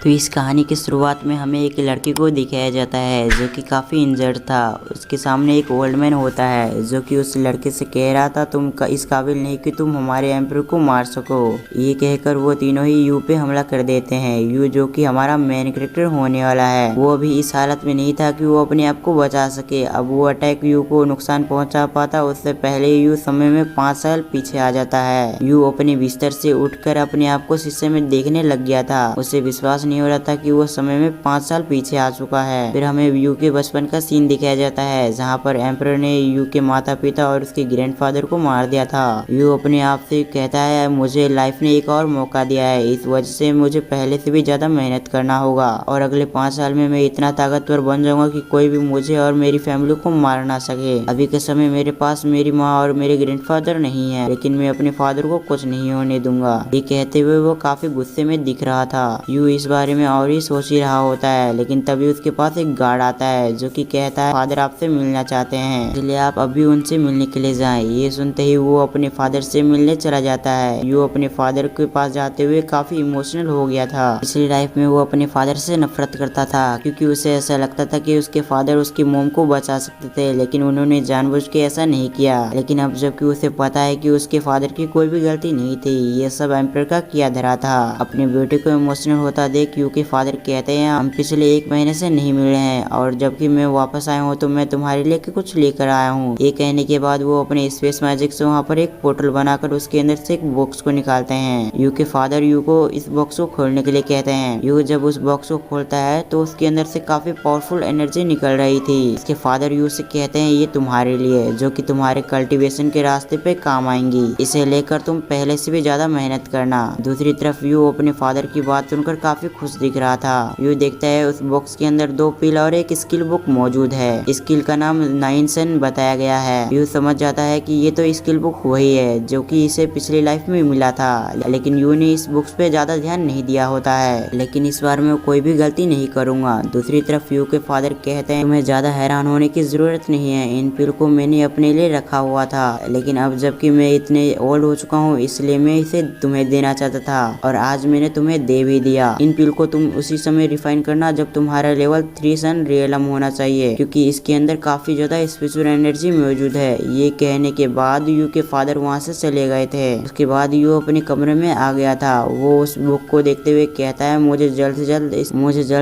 तो इस कहानी की शुरुआत में हमें एक लड़के को दिखाया जाता है जो कि काफ़ी इंजर्ड था। उसके सामने एक ओल्ड मैन होता है जो कि उस लड़के से कह रहा था तुम इस काबिल नहीं कि तुम हमारे एम्पर को मार सको। ये कहकर वो तीनों ही यू पे हमला कर देते हैं। यू जो कि हमारा मेन कैरेक्टर होने वाला है वो अभी इस हालत में नहीं था कि वो अपने आप को बचा सके। अब वो अटैक यू को नुकसान पहुंचा पाता उससे पहले यू समय में 5 साल पीछे आ जाता है। यू अपने बिस्तर से उठकर अपने आप को शीशे में देखने लग गया था। उसे विश्वास नहीं हो रहा था कि वो समय में 5 साल पीछे आ चुका है। फिर हमें यू के बचपन का सीन दिखाया जाता है जहाँ पर एम्पर ने यू के माता पिता और उसके ग्रैंडफादर को मार दिया था। यू अपने आप से कहता है मुझे लाइफ ने एक और मौका दिया है, इस वजह से मुझे पहले से भी ज्यादा मेहनत करना होगा और अगले 5 साल में मैं इतना ताकतवर बन जाऊंगा कि कोई भी मुझे और मेरी फैमिली को मार ना सके। अभी के समय मेरे पास मेरी माँ और मेरे ग्रैंडफादर नहीं है लेकिन मैं अपने फादर को कुछ नहीं होने दूंगा। ये कहते हुए वो काफी गुस्से में दिख रहा था। यू इस बारे में और ही सोच ही रहा होता है लेकिन तभी उसके पास एक गार्ड आता है जो कि कहता है फादर आपसे मिलना चाहते हैं इसलिए आप अभी उनसे मिलने के लिए जाएं। ये सुनते ही वो अपने फादर से मिलने चला जाता है। यू अपने फादर के पास जाते हुए काफी इमोशनल हो गया था। पिछली लाइफ में वो अपने फादर से नफरत करता था क्योंकि उसे ऐसा लगता था कि उसके फादर उसकी मोम को बचा सकते थे लेकिन उन्होंने जानबूझ के ऐसा नहीं किया। लेकिन अब जबकि उसे पता है कि उसके फादर की कोई भी गलती नहीं थी, ये सब एम्पर का किया धरा था। अपने बेटे को इमोशनल होता देख यू के फादर कहते हैं हम पिछले 1 महीने से नहीं मिले हैं और जबकि मैं वापस आया हूँ तो मैं तुम्हारे लिए कुछ लेकर आया हूँ। ये कहने के बाद वो अपने स्पेस मैजिक से वहाँ पर एक पोर्टल बनाकर उसके अंदर से एक बॉक्स को निकालते हैं। यू के फादर यू को इस बॉक्स को खोलने के लिए कहते हैं। यू जब उस बॉक्स को खोलता है तो उसके अंदर से काफी पावरफुल एनर्जी निकल रही थी। इसके फादर यू से कहते हैं ये तुम्हारे लिए जो कि तुम्हारे कल्टीवेशन के रास्ते पे काम आएंगी, इसे लेकर तुम पहले से भी ज्यादा मेहनत करना। दूसरी तरफ यू अपने फादर की बात सुनकर काफी खुश दिख रहा था। यू देखता है उस बॉक्स के अंदर 2 पिल और एक स्किल बुक मौजूद है। स्किल का नाम 9 सन बताया गया है। यू समझ जाता है कि ये तो स्किल बुक वही है जो कि इसे पिछली लाइफ में मिला था लेकिन यू ने इस बुक्स पे ज्यादा ध्यान नहीं दिया होता है। लेकिन इस बार मैं कोई भी गलती नहीं करूंगा। दूसरी तरफ यू के फादर कहते हैं तुम्हें ज्यादा हैरान होने की जरूरत नहीं है, इन पिल को मैंने अपने लिए रखा हुआ था लेकिन अब जबकि मैं इतने ओल्ड हो चुका हूँ इसलिए मैं इसे तुम्हें देना चाहता था और आज मैंने तुम्हें दे भी दिया। इन पिल को तुम उसी समय रिफाइन करना जब तुम्हारा लेवल 3 सन रियलम होना चाहिए क्योंकि इसके अंदर काफी ज्यादा स्पिरिचुअल एनर्जी मौजूद है। ये कहने के बाद यू के फादर वहाँ से चले गए थे। उसके बाद यू अपने कमरे में आ गया था। वो उस बुक को देखते हुए कहता है मुझे जल्द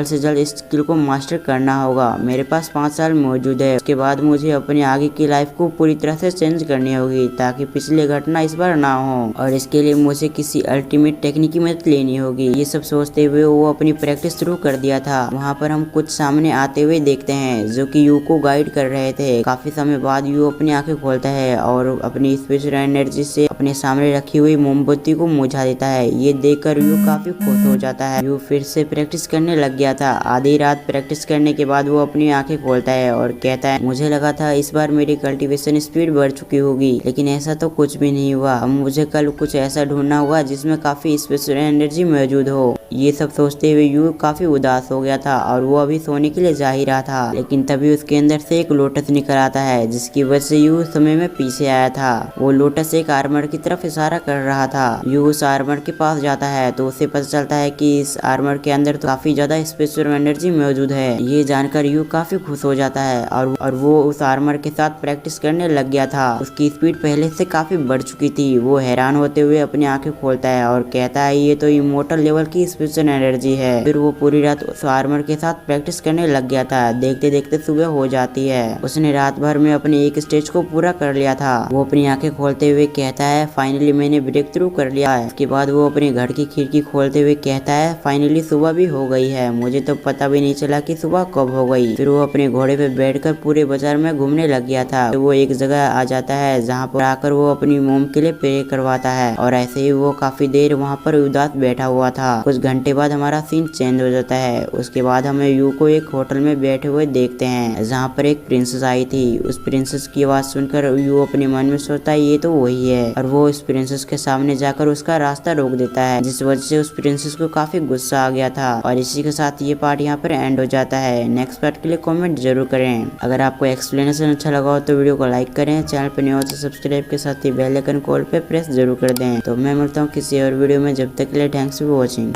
से जल्द इस स्किल को मास्टर करना होगा। मेरे पास 5 साल मौजूद है। उसके बाद मुझे अपने आगे की लाइफ को पूरी तरह से चेंज करनी होगी ताकि पिछली घटना इस बार ना हो और इसके लिए मुझे किसी अल्टीमेट टेक्निक की मदद लेनी होगी। ये सब सोचते हुए वो अपनी प्रैक्टिस शुरू कर दिया था। वहाँ पर हम कुछ सामने आते हुए देखते हैं जो कि यू को गाइड कर रहे थे। काफी समय बाद यू अपनी आंखें खोलता है और अपनी स्पेशल एनर्जी से अपने सामने रखी हुई मोमबत्ती को बुझा देता है। ये देखकर यू काफी खुश हो जाता है। यू फिर से प्रैक्टिस करने लग गया था। आधी रात प्रैक्टिस करने के बाद वो अपनी आंखें खोलता है और कहता है मुझे लगा था इस बार मेरी कल्टीवेशन स्पीड बढ़ चुकी होगी लेकिन ऐसा तो कुछ भी नहीं हुआ। अब मुझे कल कुछ ऐसा ढूंढना होगा जिसमें काफी स्पेशल एनर्जी मौजूद हो। ये सब सोचते हुए यू काफी उदास हो गया था और वो अभी सोने के लिए जा ही रहा था लेकिन तभी उसके अंदर से एक लोटस निकल आता है जिसकी वजह से यू समय में पीछे आया था। वो लोटस एक आर्मर की तरफ इशारा कर रहा था। यू उस आर्मर के पास जाता है तो उसे पता चलता है कि इस आर्मर के अंदर तो काफी ज्यादा स्पेशल एनर्जी मौजूद है। ये जानकर यू काफी खुश हो जाता है और वो उस आर्मर के साथ प्रैक्टिस करने लग गया था। उसकी स्पीड पहले से काफी बढ़ चुकी थी। वो हैरान होते हुए अपनी आंखें खोलता है और कहता है ये तो इमोर्टल लेवल की स्पेशल एनर्जी है। फिर वो पूरी रात उस आर्मर के साथ प्रैक्टिस करने लग गया था। देखते देखते सुबह हो जाती है। उसने रात भर में अपने एक स्टेज को पूरा कर लिया था। वो अपनी आंखें खोलते हुए कहता है फाइनली मैंने ब्रेक थ्रू कर लिया है। उसके बाद वो अपने घर की खिड़की खोलते हुए कहता है फाइनली सुबह भी हो गई है, मुझे तो पता भी नहीं चला कि सुबह कब हो गई। फिर वो अपने घोड़े पे बैठकर पूरे बाजार में घूमने लग गया था। तो वो एक जगह आ जाता है जहाँ पर आकर वो अपनी मोम के लिए प्रे करवाता है और ऐसे ही वो काफी देर वहाँ पर उदास बैठा हुआ था। कुछ घंटे बाद हमारा सीन चेंज हो जाता है। उसके बाद हमें यू को एक होटल में बैठे हुए देखते हैं जहाँ पर एक प्रिंसेस आई थी। उस प्रिंसेस की आवाज सुनकर यू अपने मन में सोचता है ये तो वही है और वो उस प्रिंसेस के सामने जाकर उसका रास्ता रोक देता है जिस वजह से उस प्रिंसेस को काफी गुस्सा आ गया था। और इसी के साथ ये पार्ट यहाँ पर एंड हो जाता है। नेक्स्ट पार्ट के लिए कमेंट जरूर करें। अगर आपको एक्सप्लेनेशन अच्छा लगा हो तो वीडियो को लाइक करें, चैनल पर नहीं हो तो सब्सक्राइब के साथ ही बेल आइकन कॉल पे प्रेस जरूर कर दें। तो मैं मिलता हूँ किसी और वीडियो में, जब तक के लिए थैंक्स फॉर वॉचिंग।